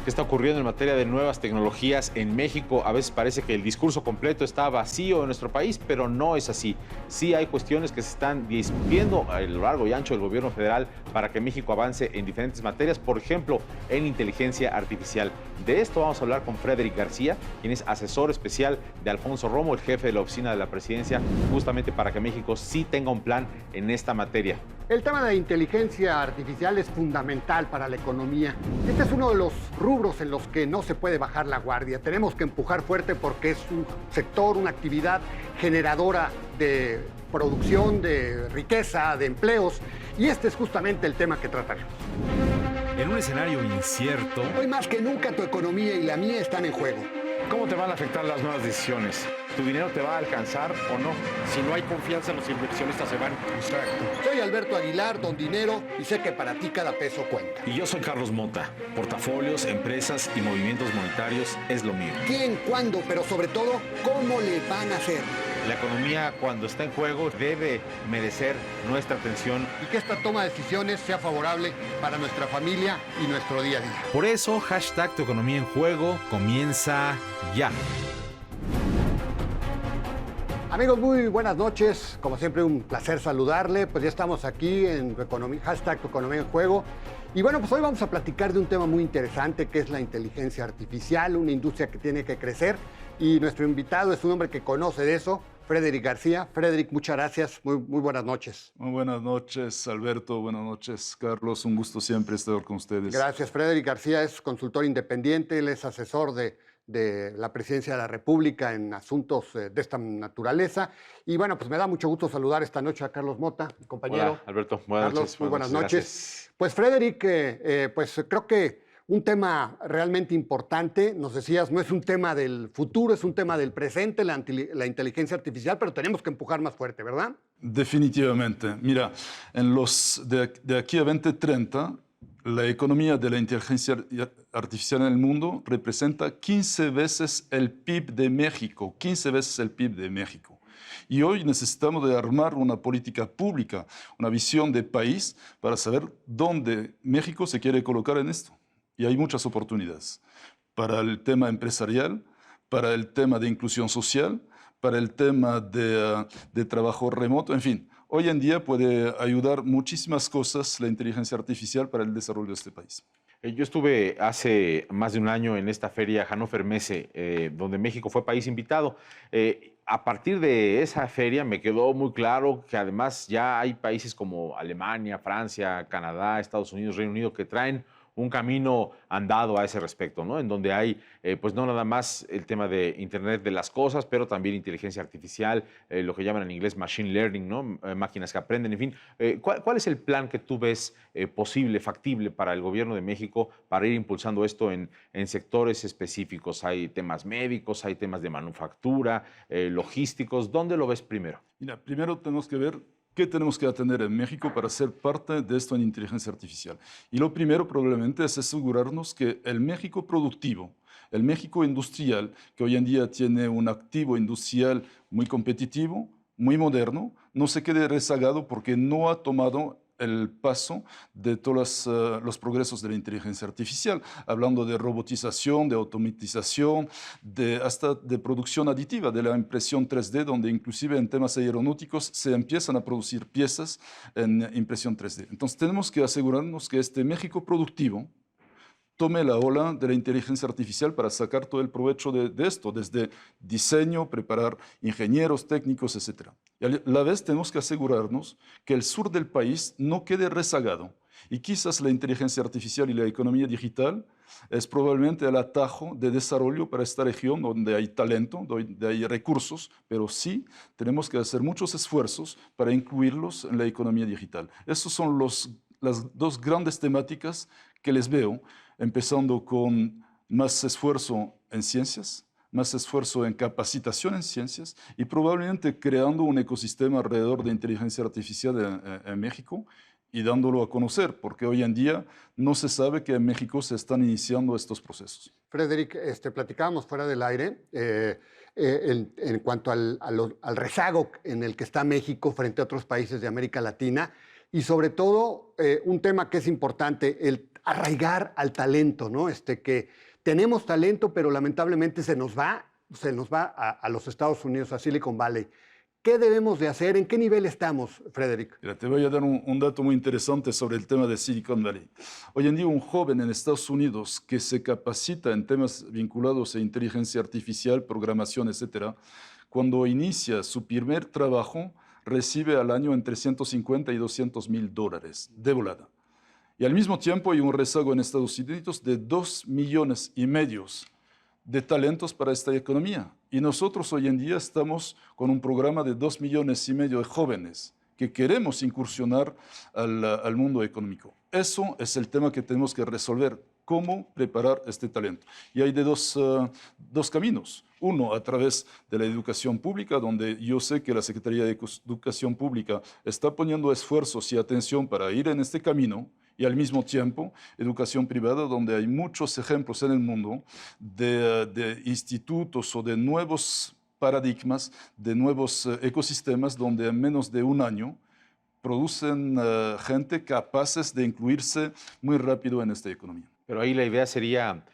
¿Qué está ocurriendo en materia de nuevas tecnologías en México? A veces parece que el discurso completo está vacío en nuestro país, pero no es así. Sí hay cuestiones que se están discutiendo a lo largo y ancho del gobierno federal para que México avance en diferentes materias, por ejemplo, en inteligencia artificial. De esto vamos a hablar con Frederick García, quien es asesor especial de Alfonso Romo, el jefe de la oficina de la presidencia, justamente para que México sí tenga un plan en esta materia. El tema de inteligencia artificial es fundamental para la economía. Este es uno de los rubros en los que no se puede bajar la guardia. Tenemos que empujar fuerte porque es un sector, una actividad generadora de producción, de riqueza, de empleos. Y este es justamente el tema que trataremos. En un escenario incierto, Hoy más que nunca tu economía y la mía están en juego. ¿Cómo te van a afectar las nuevas decisiones? ¿Tu dinero te va a alcanzar o no? Si no hay confianza, los inversionistas se van. Exacto. Soy Alberto Aguilar, don Dinero, y sé que para ti cada peso cuenta. y yo soy Carlos Mota. Portafolios, empresas y movimientos monetarios es lo mío. ¿Quién, cuándo, pero sobre todo, cómo le van a hacer? La economía, cuando está en juego, debe merecer nuestra atención. Y que esta toma de decisiones sea favorable para nuestra familia y nuestro día a día. Por eso, hashtag Tu Economía en Juego comienza ya. Amigos, muy buenas noches. Como siempre, un placer saludarle. Pues ya estamos aquí en tu economía, hashtag Tu Economía en Juego. Y bueno, pues hoy vamos a platicar de un tema muy interesante que es la inteligencia artificial, una industria que tiene que crecer. Y nuestro invitado es un hombre que conoce de eso, Frederick García. Frederick, muchas gracias. Muy buenas noches. Muy buenas noches, Alberto. Buenas noches, Carlos. Un gusto siempre estar con ustedes. Gracias. Frederick García es consultor independiente, él es asesor de la Presidencia de la República en asuntos de esta naturaleza. Y bueno, pues me da mucho gusto saludar esta noche a Carlos Mota, mi compañero. Hola, Alberto. Buenas Carlos, noches. muy buenas noches. Gracias. Pues Frederick, pues creo que un tema realmente importante, nos decías, no es un tema del futuro, es un tema del presente, la inteligencia artificial, pero tenemos que empujar más fuerte, ¿verdad? Definitivamente. Mira, de aquí a 2030, la economía de la inteligencia artificial en el mundo representa 15 veces el PIB de México, 15 veces el PIB de México. Y hoy necesitamos de armar una política pública, una visión de país para saber dónde México se quiere colocar en esto. Y hay muchas oportunidades para el tema empresarial, para el tema de inclusión social, para el tema de trabajo remoto, en fin. Hoy en día puede ayudar muchísimas cosas la inteligencia artificial para el desarrollo de este país. Yo estuve hace más de un año en esta feria Hannover Messe, donde México fue país invitado. A partir de esa feria me quedó muy claro que además ya hay países como Alemania, Francia, Canadá, Estados Unidos, Reino Unido que traen un camino andado a ese respecto, ¿no? En donde hay, pues no nada más el tema de Internet de las cosas, pero también inteligencia artificial, lo que llaman en inglés machine learning, ¿no? Máquinas que aprenden, en fin. ¿Cuál es el plan que tú ves posible, factible para el gobierno de México para ir impulsando esto en sectores específicos? Hay temas médicos, hay temas de manufactura, logísticos. ¿Dónde lo ves primero? Mira, primero tenemos que ver qué tenemos que atender en México para ser parte de esto en inteligencia artificial. Y lo primero probablemente es asegurarnos que el México productivo, el México industrial, que hoy en día tiene un activo industrial muy competitivo, muy moderno, no se quede rezagado porque no ha tomado el paso de todos los progresos de la inteligencia artificial, hablando de robotización, de automatización, hasta de producción aditiva, de la impresión 3D, donde inclusive en temas aeronáuticos se empiezan a producir piezas en impresión 3D. Entonces tenemos que asegurarnos que este México productivo tome la ola de la inteligencia artificial para sacar todo el provecho de esto, desde diseño, preparar ingenieros, técnicos, etc. Y a la vez tenemos que asegurarnos que el sur del país no quede rezagado. Y quizás la inteligencia artificial y la economía digital es probablemente el atajo de desarrollo para esta región donde hay talento, donde hay recursos, pero sí tenemos que hacer muchos esfuerzos para incluirlos en la economía digital. Esas son las dos grandes temáticas que les veo, empezando con más esfuerzo en ciencias, más esfuerzo en capacitación en ciencias y probablemente creando un ecosistema alrededor de inteligencia artificial en México y dándolo a conocer, porque hoy en día no se sabe que en México se están iniciando estos procesos. Frederick, platicábamos fuera del aire en cuanto al rezago en el que está México frente a otros países de América Latina y sobre todo un tema que es importante, el arraigar al talento, ¿no? Que tenemos talento, pero lamentablemente se nos va a los Estados Unidos, a Silicon Valley. ¿Qué debemos de hacer? ¿En qué nivel estamos, Frederick? Mira, te voy a dar un dato muy interesante sobre el tema de Silicon Valley. Hoy en día un joven en Estados Unidos que se capacita en temas vinculados a inteligencia artificial, programación, etcétera, cuando inicia su primer trabajo, recibe al año entre 150 y $200,000 de volada. Y al mismo tiempo hay un rezago en Estados Unidos de 2,5 millones de talentos para esta economía. Y nosotros hoy en día estamos con un programa de 2,5 millones de jóvenes que queremos incursionar al mundo económico. Eso es el tema que tenemos que resolver, cómo preparar este talento. Y hay de dos caminos. Uno, a través de la educación pública, donde yo sé que la Secretaría de Educación Pública está poniendo esfuerzos y atención para ir en este camino, y al mismo tiempo educación privada, donde hay muchos ejemplos en el mundo de institutos o de nuevos paradigmas, de nuevos ecosistemas, donde en menos de un año producen gente capaces de incluirse muy rápido en esta economía. Pero ahí la idea sería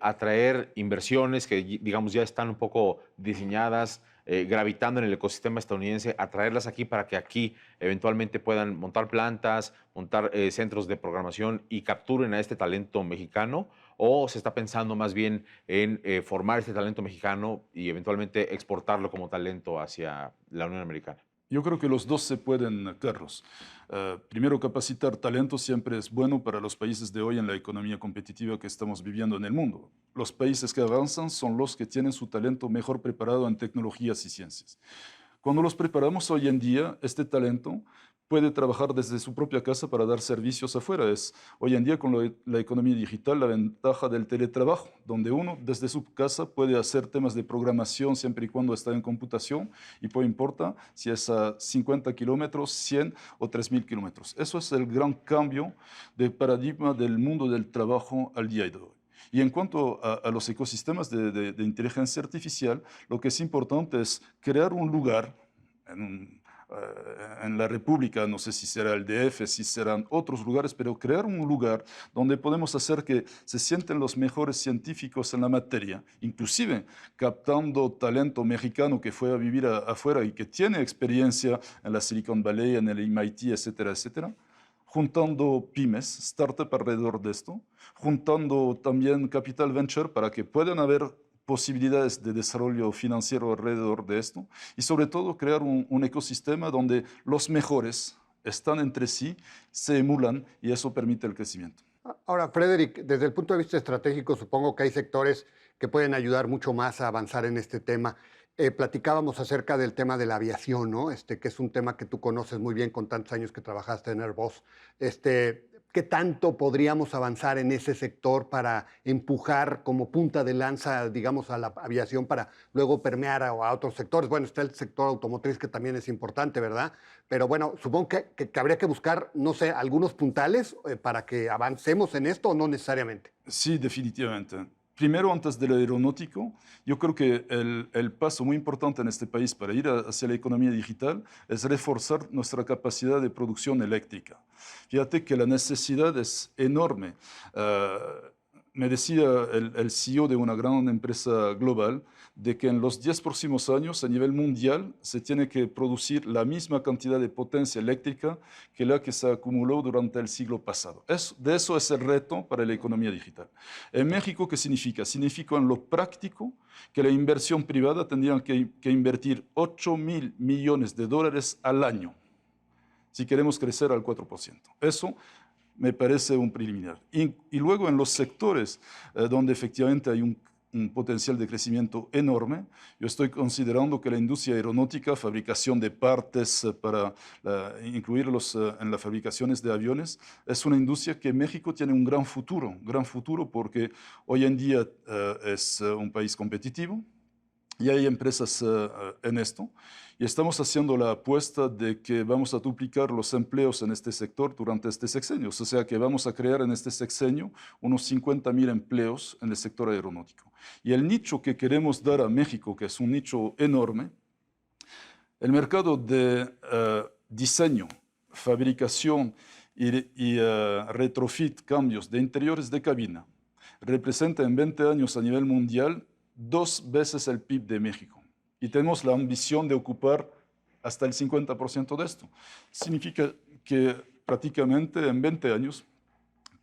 atraer inversiones que, digamos, ya están un poco diseñadas, gravitando en el ecosistema estadounidense, atraerlas aquí para que aquí eventualmente puedan montar plantas, montar centros de programación y capturen a este talento mexicano, o se está pensando más bien en formar este talento mexicano y eventualmente exportarlo como talento hacia la Unión Americana. Yo creo que los dos se pueden, Carlos. Primero, capacitar talento siempre es bueno para los países de hoy en la economía competitiva que estamos viviendo en el mundo. Los países que avanzan son los que tienen su talento mejor preparado en tecnologías y ciencias. Cuando los preparamos hoy en día, este talento puede trabajar desde su propia casa para dar servicios afuera. Es hoy en día con la economía digital la ventaja del teletrabajo, donde uno desde su casa puede hacer temas de programación siempre y cuando está en computación y no importa si es a 50 kilómetros, 100 o 3,000 kilómetros. Eso es el gran cambio de paradigma del mundo del trabajo al día de hoy. Y en cuanto a los ecosistemas de inteligencia artificial, lo que es importante es crear un lugar en la República, no sé si será el DF, si serán otros lugares, pero crear un lugar donde podemos hacer que se sienten los mejores científicos en la materia, inclusive captando talento mexicano que fue a vivir afuera y que tiene experiencia en la Silicon Valley, en el MIT, etcétera, etcétera, juntando pymes, startup alrededor de esto, juntando también capital venture para que puedan haber posibilidades de desarrollo financiero alrededor de esto y sobre todo crear un ecosistema donde los mejores están entre sí, se emulan y eso permite el crecimiento. Ahora, Frederick, desde el punto de vista estratégico, supongo que hay sectores que pueden ayudar mucho más a avanzar en este tema. Platicábamos acerca del tema de la aviación, ¿no? Que es un tema que tú conoces muy bien con tantos años que trabajaste en Airbus. ¿Qué tanto podríamos avanzar en ese sector para empujar como punta de lanza, digamos, a la aviación para luego permear a otros sectores? Bueno, está el sector automotriz que también es importante, ¿verdad? Pero bueno, supongo que habría que buscar, no sé, algunos puntales para que avancemos en esto o no necesariamente. Sí, definitivamente. Primero, antes del aeronáutico, yo creo que el paso muy importante en este país para ir hacia la economía digital es reforzar nuestra capacidad de producción eléctrica. Fíjate que la necesidad es enorme. Me decía el CEO de una gran empresa global de que en los 10 próximos años a nivel mundial se tiene que producir la misma cantidad de potencia eléctrica que la que se acumuló durante el siglo pasado. De eso es el reto para la economía digital. En México, ¿qué significa? Significa en lo práctico que la inversión privada tendría que invertir 8,000 millones de dólares al año si queremos crecer al 4%. Eso me parece un preliminar. Y luego en los sectores donde efectivamente hay un potencial de crecimiento enorme, yo estoy considerando que la industria aeronáutica, fabricación de partes para incluirlos en las fabricaciones de aviones, es una industria que México tiene un gran futuro porque hoy en día es un país competitivo, y hay empresas en esto, y estamos haciendo la apuesta de que vamos a duplicar los empleos en este sector durante este sexenio, o sea que vamos a crear en este sexenio unos 50,000 empleos en el sector aeronáutico. Y el nicho que queremos dar a México, que es un nicho enorme, el mercado de diseño, fabricación y retrofit, cambios de interiores de cabina, representa en 20 años a nivel mundial 2 veces el PIB de México. Y tenemos la ambición de ocupar hasta el 50% de esto. Significa que prácticamente en 20 años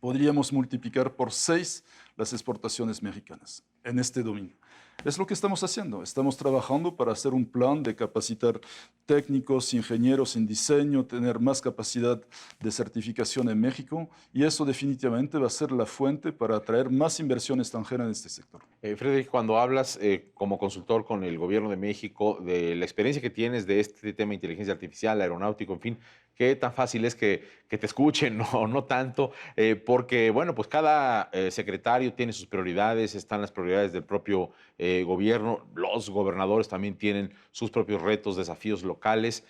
podríamos multiplicar por 6 las exportaciones mexicanas en este dominio. Es lo que estamos haciendo. Estamos trabajando para hacer un plan de capacitar técnicos, ingenieros en diseño, tener más capacidad de certificación en México, y eso definitivamente va a ser la fuente para atraer más inversión extranjera en este sector. Frederick, cuando hablas como consultor con el gobierno de México de la experiencia que tienes de este tema de inteligencia artificial, aeronáutico, en fin, ¿qué tan fácil es que te escuchen o no tanto? Porque, bueno, pues cada secretario tiene sus prioridades, están las prioridades del propio gobierno, los gobernadores también tienen sus propios retos, desafíos locales.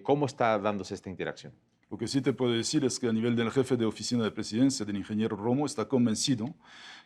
¿Cómo está dándose esta interacción? Lo que sí te puedo decir es que a nivel del jefe de oficina de presidencia, del ingeniero Romo, está convencido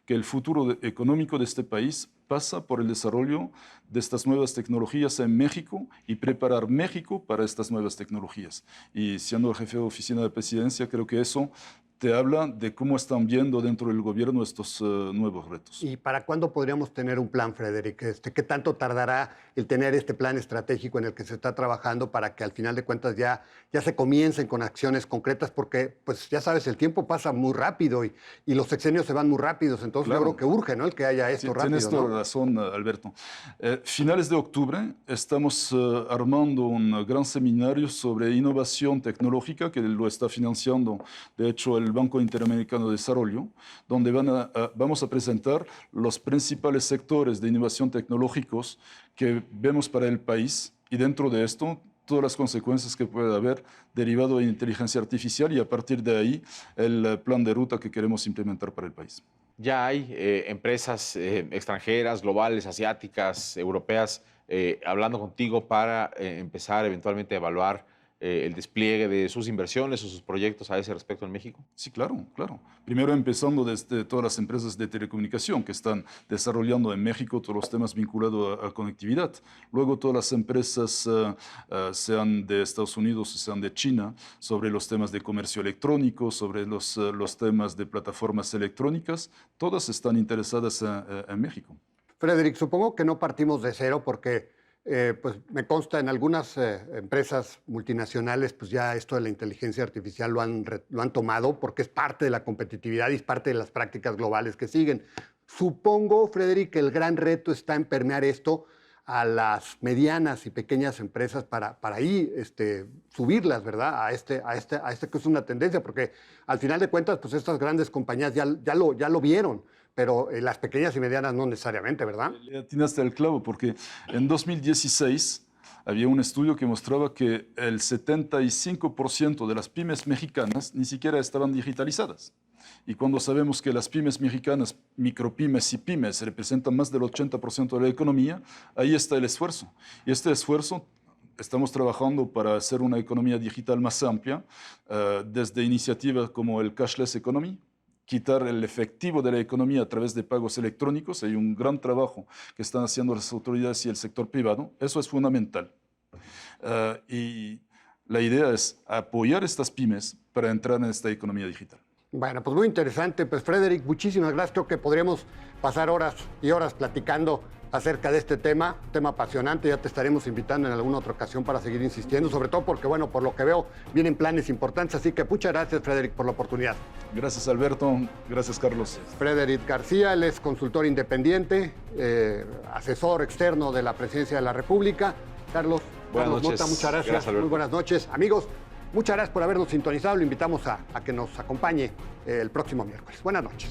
que el futuro económico de este país pasa por el desarrollo de estas nuevas tecnologías en México y preparar México para estas nuevas tecnologías. Y siendo el jefe de oficina de presidencia, creo que eso te habla de cómo están viendo dentro del gobierno estos nuevos retos. ¿Y para cuándo podríamos tener un plan, Frederick? ¿Qué tanto tardará el tener este plan estratégico en el que se está trabajando para que al final de cuentas ya se comiencen con acciones concretas? Porque, pues ya sabes, el tiempo pasa muy rápido y los sexenios se van muy rápidos. Entonces Claro. yo creo que urge, ¿no?, el que haya esto rápido. Tienes toda ¿no? razón, Alberto. Finales de octubre estamos armando un gran seminario sobre innovación tecnológica que lo está financiando, de hecho, el Banco Interamericano de Desarrollo, donde vamos a presentar los principales sectores de innovación tecnológicos que vemos para el país, y dentro de esto todas las consecuencias que puede haber derivado de inteligencia artificial, y a partir de ahí el plan de ruta que queremos implementar para el país. Ya hay empresas extranjeras, globales, asiáticas, europeas, hablando contigo para empezar eventualmente a evaluar el despliegue de sus inversiones o sus proyectos a ese respecto en México. Sí, claro, claro. Primero empezando desde todas las empresas de telecomunicación que están desarrollando en México todos los temas vinculados a conectividad. Luego todas las empresas, sean de Estados Unidos o sean de China, sobre los temas de comercio electrónico, sobre los temas de plataformas electrónicas, todas están interesadas en México. Frederick, supongo que no partimos de cero porque pues me consta en algunas empresas multinacionales, pues ya esto de la inteligencia artificial lo han tomado porque es parte de la competitividad y es parte de las prácticas globales que siguen. Supongo, Frederick, que el gran reto está en permear esto a las medianas y pequeñas empresas para ahí subirlas, ¿verdad? A este que es una tendencia, porque al final de cuentas, pues estas grandes compañías ya lo vieron, pero las pequeñas y medianas no necesariamente, ¿verdad? Le atinaste al clavo, porque en 2016 había un estudio que mostraba que el 75% de las pymes mexicanas ni siquiera estaban digitalizadas. Y cuando sabemos que las pymes mexicanas, micropymes y pymes, representan más del 80% de la economía, ahí está el esfuerzo. Y este esfuerzo estamos trabajando para hacer una economía digital más amplia, desde iniciativas como el Cashless Economy, quitar el efectivo de la economía a través de pagos electrónicos. Hay un gran trabajo que están haciendo las autoridades y el sector privado. Eso es fundamental. Y la idea es apoyar estas pymes para entrar en esta economía digital. Bueno, pues muy interesante. Pues Frederick, muchísimas gracias. Creo que podríamos pasar horas y horas platicando acerca de este tema apasionante. Ya te estaremos invitando en alguna otra ocasión para seguir insistiendo, sobre todo porque, bueno, por lo que veo, vienen planes importantes. Así que muchas gracias, Frederick, por la oportunidad. Gracias, Alberto. Gracias, Carlos. Frederick García, él es consultor independiente, asesor externo de la Presidencia de la República. Carlos Buenas noches. Mota, muchas gracias. Gracias, Alberto. Muy buenas noches. Amigos, muchas gracias por habernos sintonizado. Lo invitamos a que nos acompañe el próximo miércoles. Buenas noches.